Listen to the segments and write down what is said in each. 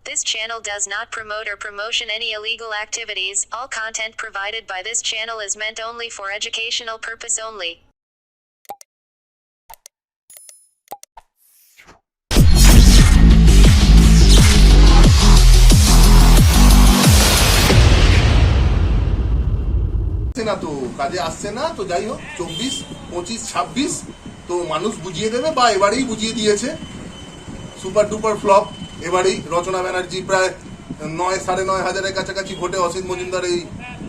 This channel does not promote or promotion any illegal activities. All content provided by this channel is meant only for educational purpose only. না তো কাজে আসছে না তো যাই হোক 24, 25, 26 তো মানুষ বুঝিয়ে দেবে বা এবারেই বুঝিয়ে দিয়েছে সুপার ডুপার ফ্লপ। এবারেই রচনা ব্যানার্জি প্রায় 9-9.5 হাজারের কাছাকাছি ভোটে অসিত মজুমদার এই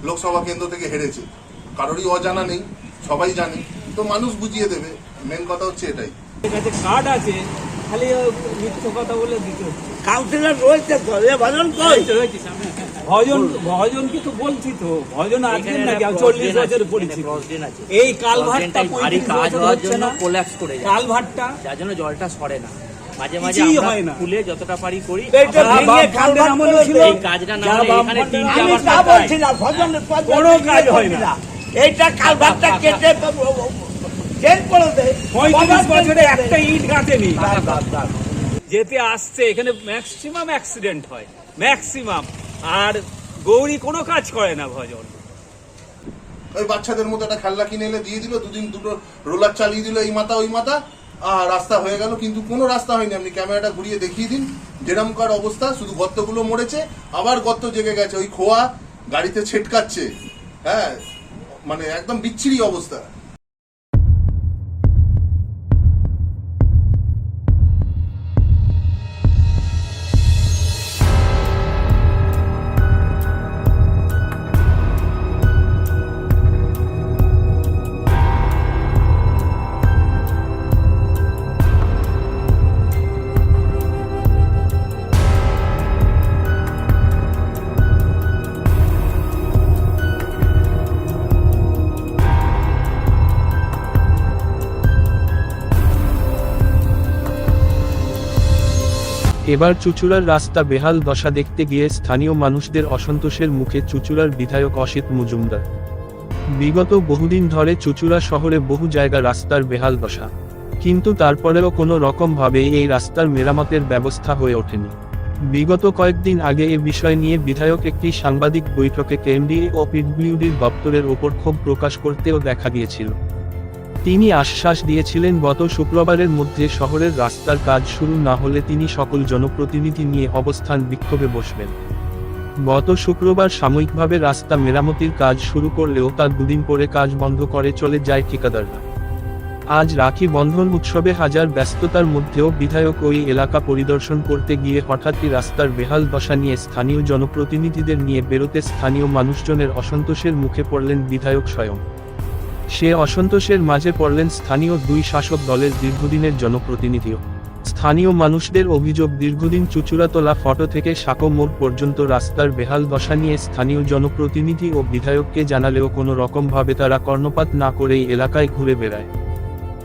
লোকসভা কেন্দ্র থেকে হেরেছে। কারোরই অজানা নেই, সবাই জানে, তো মানুষ বুঝিয়ে দেবে। মেন কথা হচ্ছে এটাই। কার্ড আছে, খালি মিথ্যে কথা বলে দিতে হচ্ছে। কাউন্সিলর রয়েছে তো, ভজন কই? ভজনকে তো বলছি তো, ভজন আজকে নাকি 40 বছরের পরিচিত। এই কালভারটা কাজ হওয়ার জন্য কোল্যাপস করে যায়, কালভারটা যার জন্য জলটা সরে না। মাঝে মাঝে কিছুই আমরা হয় না। খুলে যতটা পারি করি। এটা ভেঙে কালভার আমলে ছিল, এই কাজটা না হলে এখানে তিনটা আমি বাস তা কাটায়। বলছি না, ভজনের কোনো কাজ হয় না। এইটা কালভারটা কেটে চেঞ্জ করে দেয়। 35 বছরে একটা ইট গাঁথেনি। যেতে আসছে এখানে ম্যাক্সিমাম অ্যাক্সিডেন্ট হয়, ম্যাক্সিমাম। আর গৌরী কোনো কাজ করে না ভজন। ওই বাচ্চাদের মতো একটা খেলনা কিনে এনে দিয়ে দিল, দুদিন দুটো রোলার চালিয়ে দিল, এই মাথা ওই মাথা, আর রাস্তা হয়ে গেল। কিন্তু কোনো রাস্তা হয়নি। আপনি ক্যামেরাটা ঘুরিয়ে দেখিয়ে দিন যেরকমকার অবস্থা, শুধু গর্তগুলো মরেছে, আবার গর্ত জেগে গেছে, ওই খোয়া গাড়িতে ছেটকাচ্ছে। হ্যাঁ, মানে একদম বিচ্ছিরি অবস্থা। এবার চুঁচুড়ার রাস্তা বেহাল দশা দেখতে গিয়ে স্থানীয় মানুষদের অসন্তোষের মুখে চুঁচুড়ার বিধায়ক অসিত মজুমদার। বিগত বহুদিন ধরে চুঁচুড়া শহরে বহু জায়গা রাস্তার বেহাল দশা, কিন্তু তারপরেও কোনো রকমভাবে এই রাস্তার মেরামতের ব্যবস্থা হয়ে ওঠেনি। বিগত কয়েকদিন আগে এ বিষয় নিয়ে বিধায়ক একটি সাংবাদিক বৈঠকে কেএমডিএ ও পিডব্লিউডির দপ্তরের ওপর ক্ষোভ প্রকাশ করতেও দেখা গিয়েছিল। তিনি আশ্বাস দিয়েছিলেন গত শুক্রবারের মধ্যে শহরের রাস্তার কাজ শুরু না হলে তিনি সকল জনপ্রতিনিধি নিয়ে অবস্থান বিক্ষোভে বসবেন। গত শুক্রবার সাময়িকভাবে রাস্তা মেরামতির কাজ শুরু করলেও তার দুদিন পরে কাজ বন্ধ করে চলে যায় ঠিকাদাররা। আজ রাখি বন্ধন উৎসবে হাজার ব্যস্ততার মধ্যেও বিধায়ক ওই এলাকা পরিদর্শন করতে গিয়ে হঠাৎই রাস্তার বেহাল দশা নিয়ে স্থানীয় জনপ্রতিনিধিদের নিয়ে বেরোতে স্থানীয় মানুষজনের অসন্তোষের মুখে পড়লেন বিধায়ক স্বয়ং। সে অসন্তোষের মাঝে পড়লেন স্থানীয় দুই শাসক দলের দীর্ঘদিনের জনপ্রতিনিধিও। স্থানীয় মানুষদের অভিযোগ, দীর্ঘদিন চুঁচুড়াতলা ফটো থেকে সাঁকো মোড় পর্যন্ত রাস্তার বেহাল দশা নিয়ে স্থানীয় জনপ্রতিনিধি ও বিধায়ককে জানালেও কোনো রকমভাবে তারা কর্ণপাত না করেই এলাকায় ঘুরে বেড়ায়।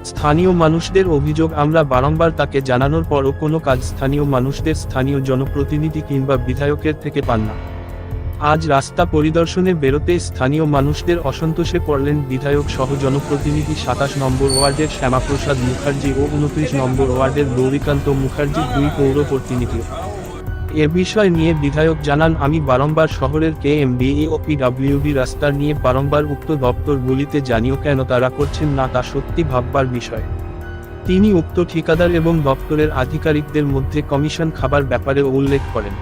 স্থানীয় মানুষদের অভিযোগ, আমরা বারংবার তাকে জানানোর পরও কোনো কাজ স্থানীয় মানুষদের স্থানীয় জনপ্রতিনিধি কিংবা বিধায়কের থেকে পান না। আজ রাস্তা পরিদর্শনে বেরোতে স্থানীয় মানুষদের অসন্তোষে পড়লেন বিধায়ক সহ জনপ্রতিনিধি 27 নম্বর ওয়ার্ডের শ্যামাপ্রসাদ মুখার্জি ও 29 নম্বর ওয়ার্ডের গৌরীকান্ত মুখার্জি, দুই পৌর প্রতিনিধি। এ বিষয় নিয়ে বিধায়ক জানান, আমি বারংবার শহরের কেএমডিএ ও পিডব্লিউডি রাস্তার নিয়ে বারংবার উক্ত দপ্তরগুলিতে জানিও, কেন তারা করছেন না তা সত্যি ভাববার বিষয়। তিনি উক্ত ঠিকাদার এবং দপ্তরের আধিকারিকদের মধ্যে কমিশন খাবার ব্যাপারে উল্লেখ করেন।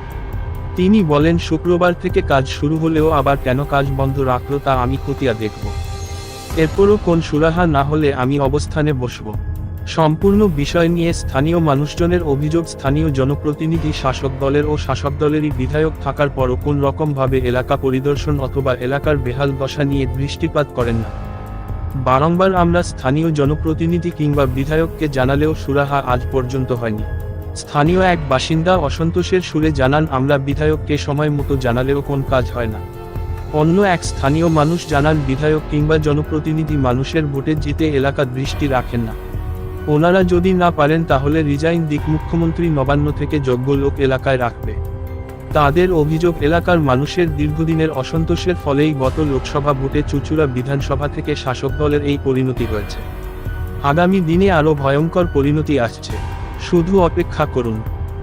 তিনি বলেন, শুক্রবার থেকে কাজ শুরু হলেও আবার কেন কাজ বন্ধ রাখলো তা আমি খতিয়ে দেখব। এরপরও কোন সুরাহা না হলে আমি অবস্থানে বসব। সম্পূর্ণ বিষয় নিয়ে স্থানীয় মানুষজনের অভিযোগ, স্থানীয় জনপ্রতিনিধি শাসক দলের ও শাসক দলেরই বিধায়ক থাকার পরও কোন রকমভাবে এলাকা পরিদর্শন অথবা এলাকার বেহাল দশা নিয়ে দৃষ্টিপাত করেন না। বারংবার আমরা স্থানীয় জনপ্রতিনিধি কিংবা বিধায়ককে জানালেও সুরাহা আজ পর্যন্ত হয়নি। স্থানীয় এক বাসিন্দা অসন্তোষের সুরে জানান, আমরা বিধায়ককে সময় মতো জানালেও কোন কাজ হয় না। অন্য এক স্থানীয় মানুষ জানান, বিধায়ক কিংবা জনপ্রতিনিধি মানুষের ভোটে জিতে এলাকা দৃষ্টি রাখেন না। ওনারা যদি না পারেন তাহলে রিজাইন দিক, মুখ্যমন্ত্রী নবান্ন থেকে যোগ্য লোক এলাকায় রাখবে। তাদের অভিযোগ, এলাকার মানুষের দীর্ঘদিনের অসন্তোষের ফলেই গত লোকসভা ভোটে চুঁচুড়া বিধানসভা থেকে শাসক দলের এই পরিণতি হয়েছে। আগামী দিনে আরও ভয়ঙ্কর পরিণতি আসছে, শুধু অপেক্ষা করুন।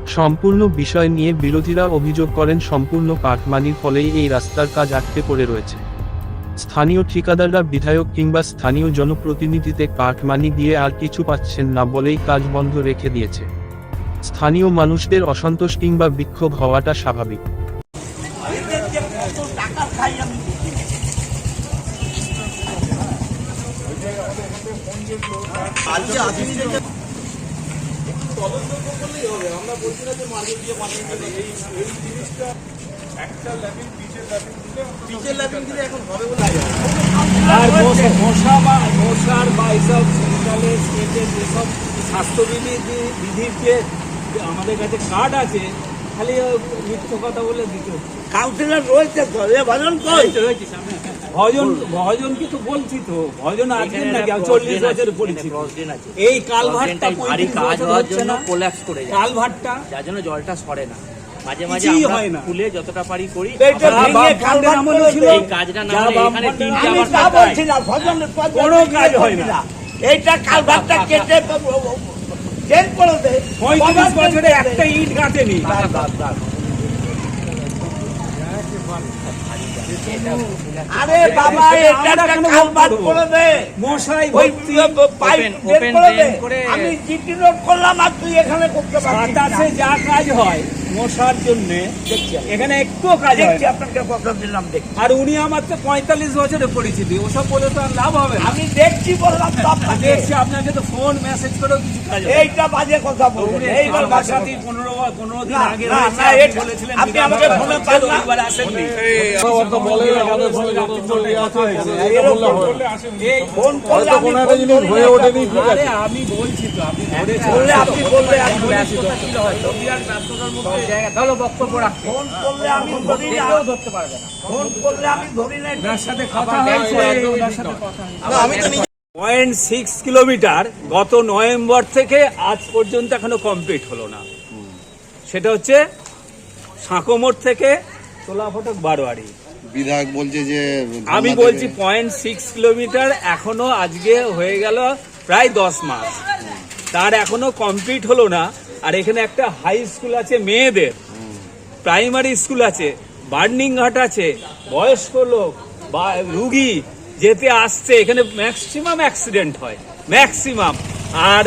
সম্পূর্ণ বিষয় নিয়ে বিরোধীরা অভিযোগ করেন সম্পূর্ণ কাটমানির ফলেই এই রাস্তার কাজ আটকে পড়ে রয়েছে। স্থানীয় ঠিকাদাররা বিধায়ক কিংবা স্থানীয় জনপ্রতিনিধিতে কাটমানি দিয়ে আর কিছু পাচ্ছেন না বলেই কাজ বন্ধ রেখে দিয়েছে। স্থানীয় মানুষদের অসন্তোষ কিংবা বিক্ষোভ হওয়াটা স্বাভাবিক। টাকা খাই আমি আর মশার বা এইসব সেন্ট্রালের স্টেটের যেসব স্বাস্থ্যবিধি বিধির যে আমাদের কাছে কার্ড আছে, খালি মিথ্যে কথা বলে দিতে হচ্ছে। কাউন্সিলর রয়েছে তো ভজন কই ভজনকে তো বলছি তো, ভজন আজকের নাকি 40 বছর পরিচিত। এই কালভারটা 35 বছর হচ্ছে না, কোল্যাপস করে যায়, কালভারটা যার জন্য জলটা সরে না। মাঝে মাঝে কিছুই আমরা হয় না। খুলে যতটা পারি করি। এইটা ভেঙে কালভার্ট আমলে ছিল, এই কাজটা না হলে এখানে তিনটে আমি আবার তা করতে হয়। বলছি না, ভজনের কোনো কাজ হয় না। এইটা কালভার্টটা কেটে চেঞ্জ করে দে। 35 বছরে একটা ইট গাঁথেনি। আরে বাবা, এটা একটা কালভার্ট করে দে। মশাই ওই ভর্তি, পাইপ open বের করে দে। drain করে। আমি জিটি রোড করলাম আর তুই এখানে করতে পারছিস না। বাতাসে যা কাজ হয় মশার জন্য এখানে একটু কাজ হয় দেখছি না। আপনাকে কথা দিলাম, দেখছি আর উনি আমার তো 45 বছরে পরিচিতি, ওসব বলে তো আর লাভ হবে না। আমি দেখছি বললাম তো আপনাকে। দেখছি আপনাকে তো ফোন মেসেজ করেও কিছু কাজ হবে না। এইটা বাজে কথা বলবেন, এইবার আমার বাজে সাথে কথা। 15 দিন না, আগে না, হয়েছে, না, আপনি এটা- বলেছিলেন আপনি আমাকে বিধানসভা ফোনে হচ্ছে, পান না? রবিবার আসেননি। এরকম ফোন করলে আমি ধরি না। আরে আমি বলছি তো, আপনি ধরেছেন। বললে আপনি বললে আমি ধরি। তাহলে বক্তব্য রাখতে ফোন করলে আমি ধরি না। ধরতে পারবে না। ফোন করলে আমি ধরি না। ওনার সাথে কথা হয়েছে, ওনার সাথে কথা হয়েছে। না, আমি তো নিজে 0.6 কিলোমিটার গত নভেম্বর থেকে আজ পর্যন্ত এখনো কমপ্লিট হলো না। সেটা হচ্ছে সাঁকোমোড় থেকে তোলা ফটক বারোয়ারি। বিধায়ক বলছে যে আমি বলছি 0.6 কিলোমিটার এখনো আজকে হয়ে গেল প্রায় 10 মাস, তার এখনো কমপ্লিট হলো না। আর এখানে একটা হাই স্কুল আছে মেয়েদের, প্রাইমারি স্কুল আছে, বার্নিং ঘাট আছে, বয়স্ক লোক বা রুগী যেতে আসছে, এখানে ম্যাক্সিমাম অ্যাক্সিডেন্ট হয়, ম্যাক্সিমাম। আর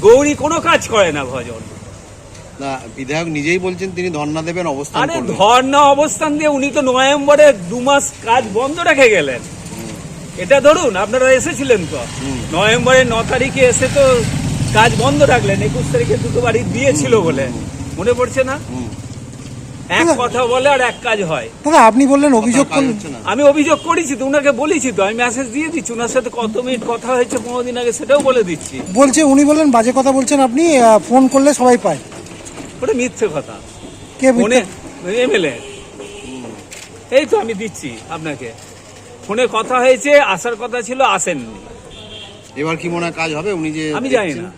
গৌরী কোনো কাজ করে না ভজন। না, বিধায়ক নিজেই বলছেন তিনি ধর্ণা দেবেন, অবস্থান আরে করবেন। ধর্ণা অবস্থান দিয়ে উনি তো নভেম্বরে 2 মাস কাজ বন্ধ রেখে গেলেন। এটা ধরুন, আপনারা এসেছিলেন তো নভেম্বরের 9 তারিখে এসে তো কাজ বন্ধ রাখলেন, 21 তারিখে দুটো বাড়ি দিয়েছিল বলে মনে পড়ছে না? এক কথা বলে আর এক কাজ হয়। দাদা আপনি বললেন অভিযোগ কাজ করলেন, হচ্ছে না। আমি অভিযোগ করেছি তো, ওনাকে বলেছি তো, আমি মেসেজ দিয়ে দিচ্ছি, ওনার সাথে কত মিনিট কথা হয়েছে 15 দিন আগে, সেটাও বলে দিচ্ছি। বলছে উনি বললেন বাজে কথা বলছেন আপনি, ফোন করলে সবাই পায়। ওটা মিথ্যে কথা। কে ফোনে মিথ্যে? এমএলএ, এই তো আমি দিচ্ছি আপনাকে, ফোনে কথা হয়েছে, আসার কথা ছিল, আসেননি। এবার কি মনে হয় কাজ হবে? উনি যে আমি জানি দেখছেন, না,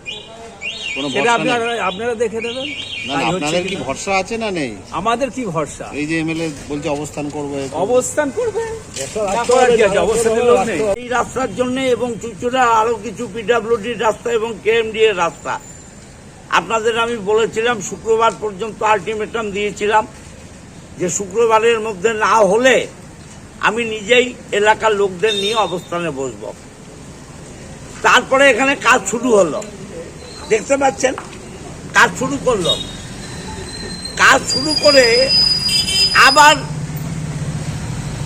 কোনো সেটা ভরসা নেই? আপনারা দেখে দেবেন। না, কাজ না, হচ্ছে আপনাদের কি কিনা। ভরসা আছে না নেই? আমাদের কি ভরসা? এই যে এমএলএ বলছে অবস্থান করবে, অবস্থান করবে, না করার কি আছে? অবস্থানের লোক নেই। এই রাস্তার জন্য এবং চুচুড়া আরো কিছু পিডব্লিউডি রাস্তা এবং কেএমডি এর রাস্তা আপনাদের আমি বলেছিলাম, শুক্রবার পর্যন্ত আলটিমেটাম দিয়েছিলাম যে শুক্রবারের মধ্যে না হলে আমি নিজেই এলাকার লোকদের নিয়ে অবস্থানে বসবো। তারপরে এখানে কাজ শুরু হলো, দেখতে পাচ্ছেন কাজ শুরু করলো। কাজ শুরু করে আবার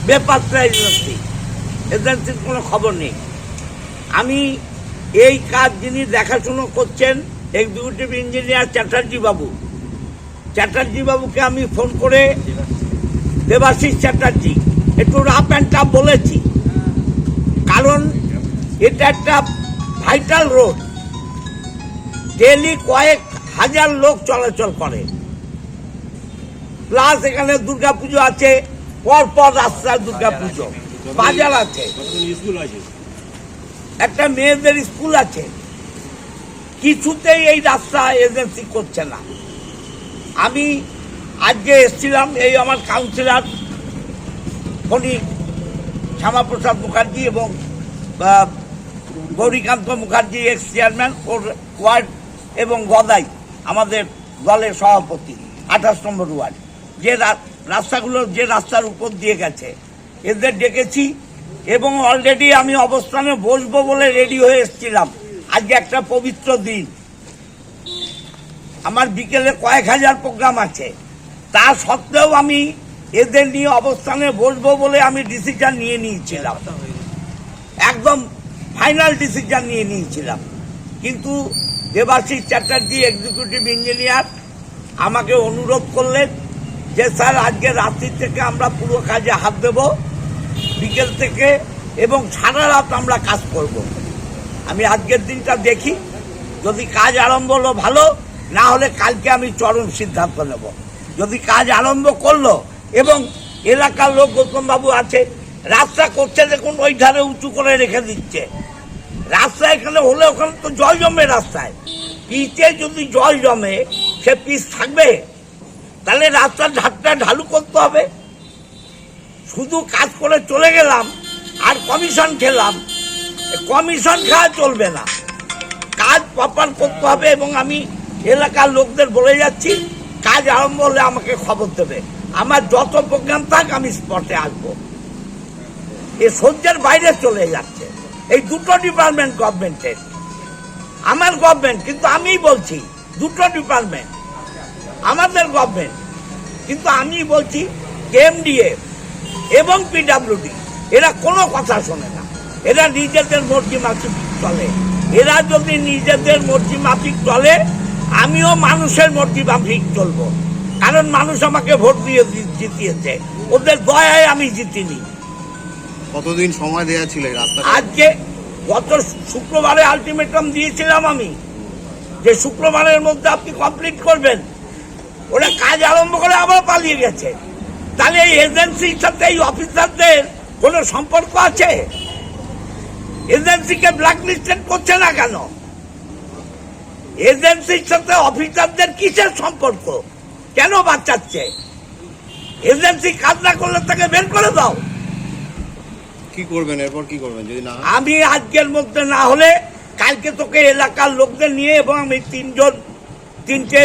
বেপাত্রা এজেন্সির কোনো খবর নেই। আমি এই কাজ যিনি দেখাশুনো করছেন এক্সিকিউটিভ ইঞ্জিনিয়ার চ্যাটার্জি বাবুকে আমি ফোন করে দেবাশিস চ্যাটার্জি একটু রাফ অ্যান্ড টাফ বলেছি, কারণ এটা একটা ভাইটাল রোড, ডেলি কয়েক হাজার লোক চলাচল করে, প্লাস এখানে দুর্গাপুজো আছে, পরপর রাস্তায় দুর্গাপুজো, বাজার আছে, একটা মেয়েদের স্কুল আছে, কিছুতেই এই রাস্তা এজেন্সি করছে না। আমি আজকে এসেছিলাম, এই আমার কাউন্সিলর ফণি শ্যামাপ্রসাদ মুখার্জি এবং গৌরীকান্ত মুখার্জি এক্স চেয়ারম্যান ওর ওয়ার্ড এবং গদাই আমাদের দলের সভাপতি 28 নম্বর ওয়ার্ড, যে রাস্তাগুলো যে রাস্তার উপর দিয়ে গেছে এদের ডেকেছি এবং অলরেডি আমি অবস্থানে বসবো বলে রেডি হয়ে এসেছিলাম। আজকে একটা পবিত্র দিন, আমার বিকেলে কয়েক হাজার প্রোগ্রাম আছে, তা সত্ত্বেও আমি এদের নিয়ে অবস্থানে বসবো বলে আমি ডিসিশন নিয়ে নিয়েছিলাম, একদম ফাইনাল ডিসিশন নিয়ে নিয়েছিলাম। কিন্তু দেবাশিস চ্যাটার্জি এক্সিকিউটিভ ইঞ্জিনিয়ার আমাকে অনুরোধ করলেন যে স্যার আজকে রাত্রি থেকে আমরা পুরো কাজে হাত দেব, বিকেল থেকে এবং সারা রাত আমরা কাজ করব। আমি আজকের দিনটা দেখি, যদি কাজ আরম্ভ হলো ভালো, না হলে কালকে আমি চরম সিদ্ধান্ত নেব। যদি কাজ আরম্ভ করলো এবং এলাকার লোক গৌতমবাবু আছে, রাস্তা করছে দেখুন ওই ধারে উঁচু করে রেখে দিচ্ছে, রাস্তা এখানে হলে ওখানে তো জল জমে, রাস্তায় পিচে যদি জল জমে সে পিচ থাকবে, তাহলে রাস্তার ঢাকটা ঢালু করতে হবে। শুধু কাজ করে চলে গেলাম আর কমিশন খেলাম, কমিশন খাওয়া চলবে না, কাজ প্রপার করতে হবে। এবং আমি এলাকার লোকদের বলে যাচ্ছি, কাজ আরম্ভ হলে আমাকে খবর দেবে, আমার যত প্রোগ্রাম থাক আমি স্পটে আসবো। এ সহ্যের বাইরে চলে যাচ্ছে এই দুটো ডিপার্টমেন্ট গভর্নমেন্টের, আমার গভর্নমেন্ট, কিন্তু আমি বলছি দুটো ডিপার্টমেন্ট আমাদের গভর্নমেন্ট, কিন্তু আমি বলছি কেএমডিএ এবং পিডাব্লিউডি এরা কোনো কথা শোনে না, এরা নিজেদের মর্জি মাফিক চলে। এরা যদি নিজেদের মর্জি মাফিক চলে, আমিও মানুষের মর্জি মাফিক চলবো, কারণ মানুষ আমাকে ভোট দিয়ে জিতিয়েছে, ওদের দয়ায় আমি জিতিনি। কতদিন সময় দেওয়া ছিল এই রাস্তা? আজকে গত শুক্রবারে আলটিমেটাম দিয়েছিলাম আমি, যে শুক্রবারের মধ্যে আপনি কমপ্লিট করবেন। ওরা কাজ আরম্ভ করে আবার পালিয়ে গেছে। তাহলে এই এজেন্সির সাথে এই অফিসারদের কোনো সম্পর্ক আছে? এজেন্সিকে ব্ল্যাকলিস্টেড করছে না কেন? এজেন্সির সাথে অফিসারদের কিসের সম্পর্ক? কেন বাঁচাচ্ছে? এজেন্সি কাজ না করলে তাকে বের করে দাও। কি করবেন এরপর, কি করবেন যদি না? আমি আজকের মধ্যে না হলে কালকে তোকে এলাকার লোকদের নিয়ে এবং আমি তিনটে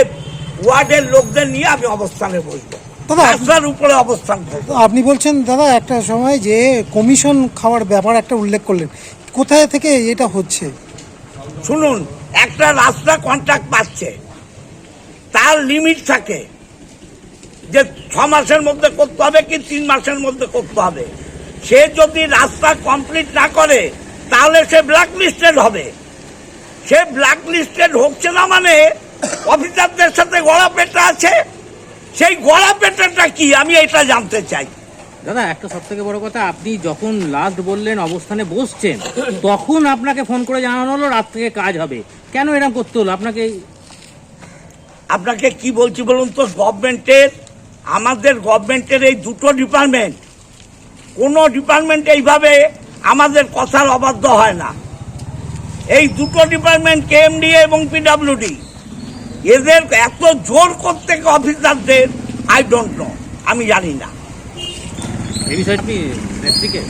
ওয়ার্ডের লোকদের নিয়ে আমি অবস্থানে বসবো, দাদা, রাস্তার উপরে অবস্থান করবো। তো আপনি বলছেন দাদা একটা সময় যে কমিশন খাওয়ার ব্যাপার একটা উল্লেখ করলেন, কোথায় থেকে এটা হচ্ছে? শুনুন, একটা রাস্তা কন্ট্রাক্ট পাচ্ছে, তার লিমিট থাকে যে 6 মাসের মধ্যে করতে হবে কি 3 মাসের মধ্যে করতে হবে। সে যদি রাস্তা কমপ্লিট না করে তাহলে সে ব্ল্যাকলিস্টেড হবে। সে ব্ল্যাকলিস্টেড হচ্ছে না মানে অফিসারদের সাথে গড়াপেটা আছে। সেই গড়াপেটাটা কি আমি এটা জানতে চাই। দাদা একটা সব থেকে বড় কথা, আপনি যখন লাস্ট বললেন অবস্থানে বসছেন, তখন আপনাকে ফোন করে জানানো হলো রাত থেকে কাজ হবে, কেন এরকম করতে হলো আপনাকে? আপনাকে কি বলছি বলুন তো, আমাদের গভর্নমেন্টের এই দুটো ডিপার্টমেন্ট, কোনো ডিপার্টমেন্ট এইভাবে আমাদের কথার অবাধ্য হয় না। এই দুটো ডিপার্টমেন্ট কেএমডিএ এবং পিডাব্লিউডি, এদের এত জোর করতে অফিসারদের আই ডোন্ট নো, আমি জানি না। এই বিষয়টি নেত্রীকে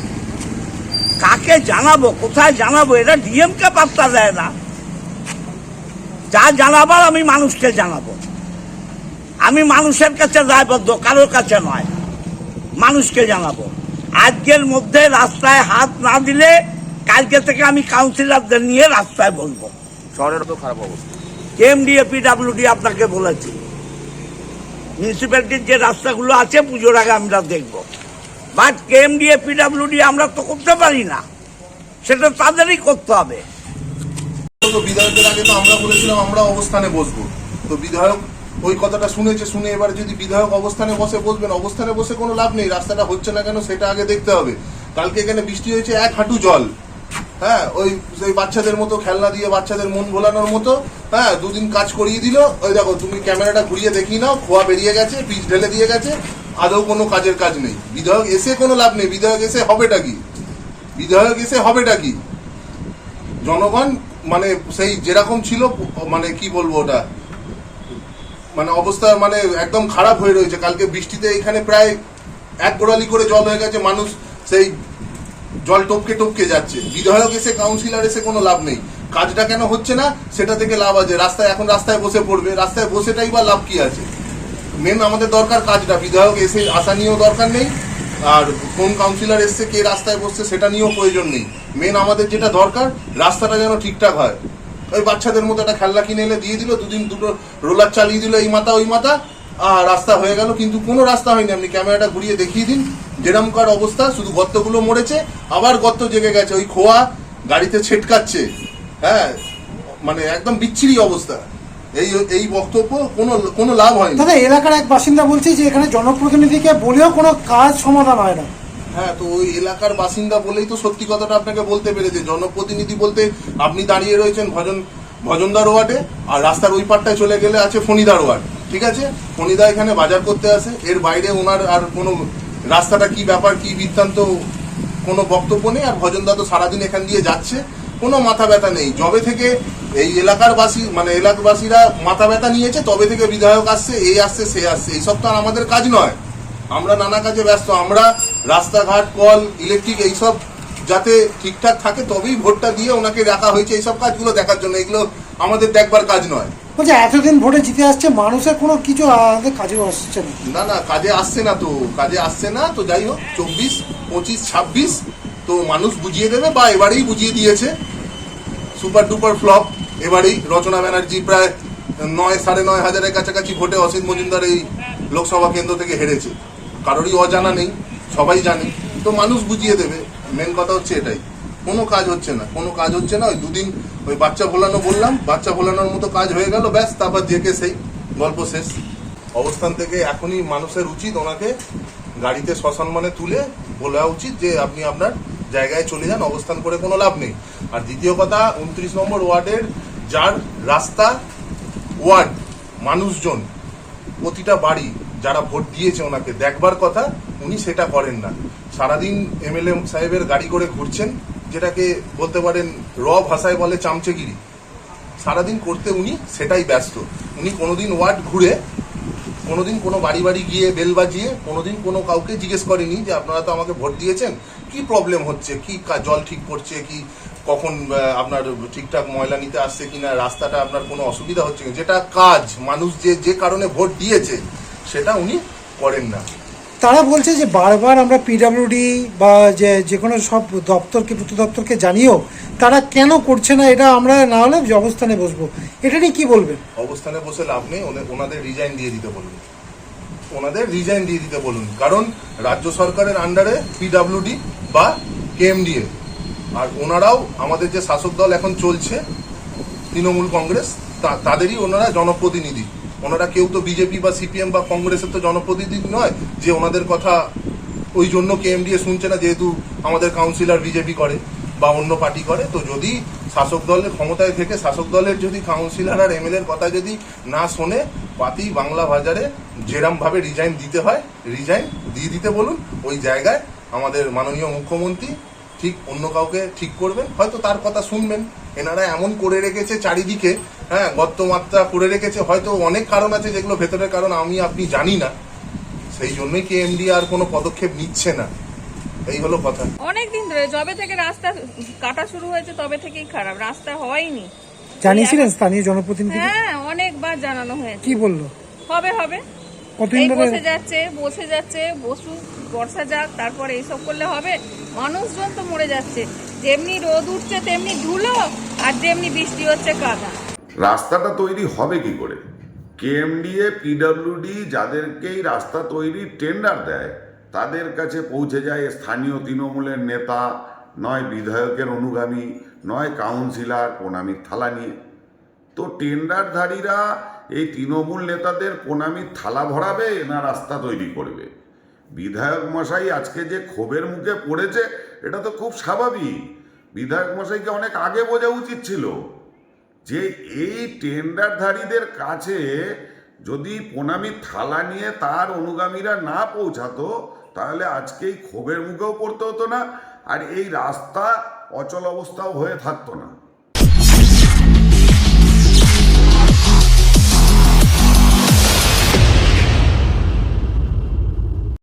কাকে জানাবো, কোথায় জানাবো? এরা ডিএমকে পাত্তা দেয় না। যা জানাবার আমি মানুষকে জানাবো। আমি মানুষের কাছে দায়বদ্ধ, কারোর কাছে নয়, মানুষকে জানাবো। আজকের মধ্যে রাস্তায় হাত না দিলে কালকে থেকে আমি কাউন্সিলরদের নিয়ে রাস্তায় বলবো। শহরের তো খারাপ অবস্থা। কেএমডিএ পিডাব্লিউডি আপনাকে বলেছি, মিউনিসিপ্যালিটির যে রাস্তাগুলো আছে পুজোর আগে আমরা দেখবো, বাট কেএমডিএ পিডাব্লিউডি আমরা তো করতে পারি না, সেটা তাদেরই করতে হবে। তো বিধায়কের আগে তো আমরা বলেছিলাম আমরা অবস্থানে বসবো, তো বিধায়ক ওই কথাটা শুনে এবার যদি বিধায়ক অবস্থানে বসবেন, অবস্থানে বসে কোনো লাভ নেই। রাস্তাটা হচ্ছে না কেন সেটা আগে দেখতে হবে। কালকে এখানে বৃষ্টি হয়েছে 1 হাঁটু জল, হ্যাঁ, ওই সেই বাচ্চাদের মতো খেলনা দিয়ে বাচ্চাদের মন ভোলানোর মতো, হ্যাঁ, 2 দিন কাজ করিয়ে দিল। ওই দেখো, তুমি ক্যামেরাটা ঘুরিয়ে দেখিয়ে নাও, খোয়া বেরিয়ে গেছে, পিচ ঢেলে দিয়ে গেছে, আদৌ কোনো কাজের কাজ নেই। বিধায়ক এসে কোনো লাভ নেই। বিধায়ক এসে হবেটা কি? জনগণ মানে সেই যেরকম ছিল, মানে কি বলবো, ওটা মানে অবস্থা মানে একদম খারাপ হয়ে রয়েছে। কালকে বৃষ্টিতে এখানে প্রায় 1 গোড়ালি করে জল হয়ে গেছে, মানুষ সেই জল টপকে যাচ্ছে। বিধায়ক এসে, কাউন্সিলর এসে কোনো লাভ নেই। কাজটা কেন হচ্ছে না সেটা থেকে লাভ আছে। এখন রাস্তায় বসে পড়বে, রাস্তায় বসেটাই বা লাভ কি আছে? মেন আমাদের দরকার কাজটা। বিধায়ক এসে আসা নিয়েও দরকার নেই, আর কোন কাউন্সিলর এসছে কে রাস্তায় বসছে সেটা নিয়েও প্রয়োজন নেই। মেন আমাদের যেটা দরকার রাস্তাটা যেন ঠিকঠাক হয়। ওই বাচ্চাদের মতো একটা খেলনা কিনে এলে দিয়ে দিল, দুদিন দুটো রোলার চালিয়ে দিল এই মাথা ওই মাথা, আর রাস্তা হয়ে গেল। কিন্তু কোনো রাস্তা হয়নি। আপনি ক্যামেরাটা ঘুরিয়ে দেখিয়ে দিন যেরকমকার অবস্থা, শুধু গর্তগুলো মরেছে, আবার গর্ত জেগে গেছে, ওই খোয়া গাড়িতে ছেটকাচ্ছে। হ্যাঁ, মানে একদম বিচ্ছিরি অবস্থা। এই বক্তব্য কোনো লাভ হয়নি। দাদা, এলাকার এক বাসিন্দা বলছে যে এখানে জনপ্রতিনিধিকে বলেও কোনো কাজ সমাধান হয় না। হ্যাঁ, তো ওই এলাকার বাসিন্দা বলেই তো সত্যি কথাটা আপনাকে বলতে পেরেছে। জনপ্রতিনিধি বলতে আপনি দাঁড়িয়ে রয়েছেন ভজনদার ওয়ার্ডে, আর রাস্তার ওই পারটায় চলে গেলে আছে ফণিদার ওয়ার্ড। ঠিক আছে, ফণিদা এখানে বাজার করতে আসে, এর বাইরে ওনার আর কোনো রাস্তাটা কি ব্যাপার কি বৃত্তান্ত কোনো বক্তব্য নেই। আর ভজনদা তো সারাদিন এখান দিয়ে যাচ্ছে, কোনো মাথা ব্যথা নেই। যবে থেকে এই এলাকাবাসীরা মাথা ব্যথা নিয়েছে, তবে থেকে বিধায়ক আসছে, এই আসছে সে আসছে। এইসব তো আর আমাদের কাজ নয়। আমরা নানা কাজে ব্যস্ত। আমরা রাস্তাঘাট, কল, ইলেকট্রিক এইসব যাতে ঠিকঠাক থাকে তবেই ভোটটা দিয়ে ওনাকে রাখা হয়েছে এইসব কাজগুলো দেখার জন্য। এগুলো আমাদের দেখবার কাজ নয়। বলছে এতদিন ভোটে জিতে আসছে, মানুষের কোনো কিছু আমাদের কাজেও আসছে না। না, কাজে আসছে না তো যাই হোক, 24, 25, 26 তো মানুষ বুঝিয়ে দেবে, বা এবারেই বুঝিয়ে দিয়েছে। সুপার ডুপার ফ্লপ এবারেই। রচনা ব্যানার্জি প্রায় 9,500-এর কাছাকাছি ভোটে অসিত মজুমদার এই লোকসভা কেন্দ্র থেকে হেরেছে। কারোরই অজানা নেই, সবাই জানে। তো মানুষ বুঝিয়ে দেবে। মেন কথা হচ্ছে এটাই। কোনো কাজ হচ্ছে না। ওই দুদিন ওই বাচ্চা ভোলানো বললাম, বাচ্চা ভোলানোর মতো কাজ হয়ে গেল, ব্যাস, তারপর জেকে সেই গল্প শেষ। অবস্থান থেকে এখনই মানুষের উচিত ওনাকে গাড়িতে সসম্মানে তুলে বলা উচিত যে আপনি আপনার জায়গায় চলে যান, অবস্থান করে কোনো লাভ নেই। আর দ্বিতীয় কথা, 29 নম্বর ওয়ার্ডের যার রাস্তা, ওয়ার্ড, মানুষজন, প্রতিটা বাড়ি যারা ভোট দিয়েছে ওনাকে দেখবার কথা, উনি সেটা করেন না। সারাদিন এমএলএ সাহেবের গাড়ি করে ঘুরছেন, যেটাকে বলতে পারেন ভাষায় বলে চামচেগিরি। সারাদিন করতে উনি সেটাই ব্যস্ত। উনি কোনোদিন ওয়ার্ড ঘুরে, কোনোদিন কোনো বাড়ি গিয়ে বেল বাজিয়ে কোনোদিন কোনো কাউকে জিজ্ঞেস করেনি যে আপনারা তো আমাকে ভোট দিয়েছেন, কি প্রবলেম হচ্ছে, কি জল ঠিক করছে কি, কখন আপনার ঠিকঠাক ময়লা নিতে আসছে কিনা, রাস্তাটা আপনার কোনো অসুবিধা হচ্ছে কিনা, যেটা কাজ মানুষ যে কারণে ভোট দিয়েছে সেটা উনি করেন না। তারা বলছে যে বারবার আমরা পিডব্লিউডি বা যে কোনো সব দপ্তরকে, পূর্ত দপ্তরকে জানিয়েও তারা কেন করছে না, এটা আমরা না হলে যে অবস্থানে বসবো। এটা নিয়ে কি বলবেন? অবস্থানে বসে লাভ নেই, ওনাদের রিজাইন দিয়ে দিতে বলুন। কারণ রাজ্য সরকারের আন্ডারে পিডব্লিউডি বা কেএমডিএ, আর ওনারাও আমাদের যে শাসক দল এখন চলছে তৃণমূল কংগ্রেস, তাদেরই ওনারা জনপ্রতিনিধি। ওনারা কেউ তো বিজেপি বা সিপিএম বা কংগ্রেসের তো জনপ্রতিনিধি নয় যে ওনাদের কথা ওই জন্য কেএমডিএ শুনছে না, যেহেতু আমাদের কাউন্সিলর বিজেপি করে বা অন্য পার্টি করে। তো যদি শাসক দলের ক্ষমতায় থেকে শাসক দলের যদি কাউন্সিলর আর এমএলএর কথা যদি না শোনে, পাতি বাংলা বাজারে যেরমভাবে রিজাইন দিতে হয় রিজাইন দিয়ে দিতে বলুন। ওই জায়গায় আমাদের মাননীয় মুখ্যমন্ত্রী ঠিক অন্য কাউকে ঠিক করবেন, হয়তো তার কথা শুনবেন। এনারা এমন করে রেখেছে চারিদিকে, হ্যাঁ, গর্তমাত্রা করে রেখেছে, হয়তো অনেক কারণ আছে যেগুলো ভেতরের কারণ আপনি জানি না, সেই জন্যই কেএমডি আর কোনো পদক্ষেপ নিচ্ছে না। এই হলো কথা। অনেকদিন ধরে যবে থেকে রাস্তা কাটা শুরু হয়েছে তবে থেকেই খারাপ, রাস্তা হয়নি। জানিয়েছিলেন স্থানীয় জনপ্রতিনিধি? হ্যাঁ, অনেকবার জানানো হয়েছে। কি বললো? হবে কতদিন ধরে বসে যাচ্ছে বসু, বর্ষা যাক, তারপরে এইসব করলে হবে? মানুষজন তো মরে যাচ্ছে, যেমনি রোদ উঠছে তেমনি ধুলো, আর যেমনি বৃষ্টি হচ্ছে কাদা। রাস্তাটা তৈরি হবে কি করে? কেএমডিএ, পিডব্লিউডি যাদেরকেই রাস্তা তৈরির টেন্ডার দেয় তাদের কাছে পৌঁছে যায় স্থানীয় তৃণমূলের নেতা, নয় বিধায়কের অনুগামী, নয় কাউন্সিলর প্রণামীর থালা নিয়ে। তো টেন্ডারধারীরা এই তৃণমূল নেতাদের প্রণামীর থালা ভরাবে না রাস্তা তৈরি করবে? বিধায়ক মশাই আজকে যে ক্ষোভের মুখে পড়েছে এটা তো খুব স্বাভাবিক। বিধায়ক মশাইকে অনেক আগে বোঝা উচিত ছিল যে এই টেন্ডারধারীদের কাছে যদি প্রণামীর থালা নিয়ে তার অনুগামীরা না পৌঁছাতো তাহলে আজকে এই ক্ষোভের মুখেও পড়তে হতো না, আর এই রাস্তা অচল অবস্থাও হয়ে থাকতো না।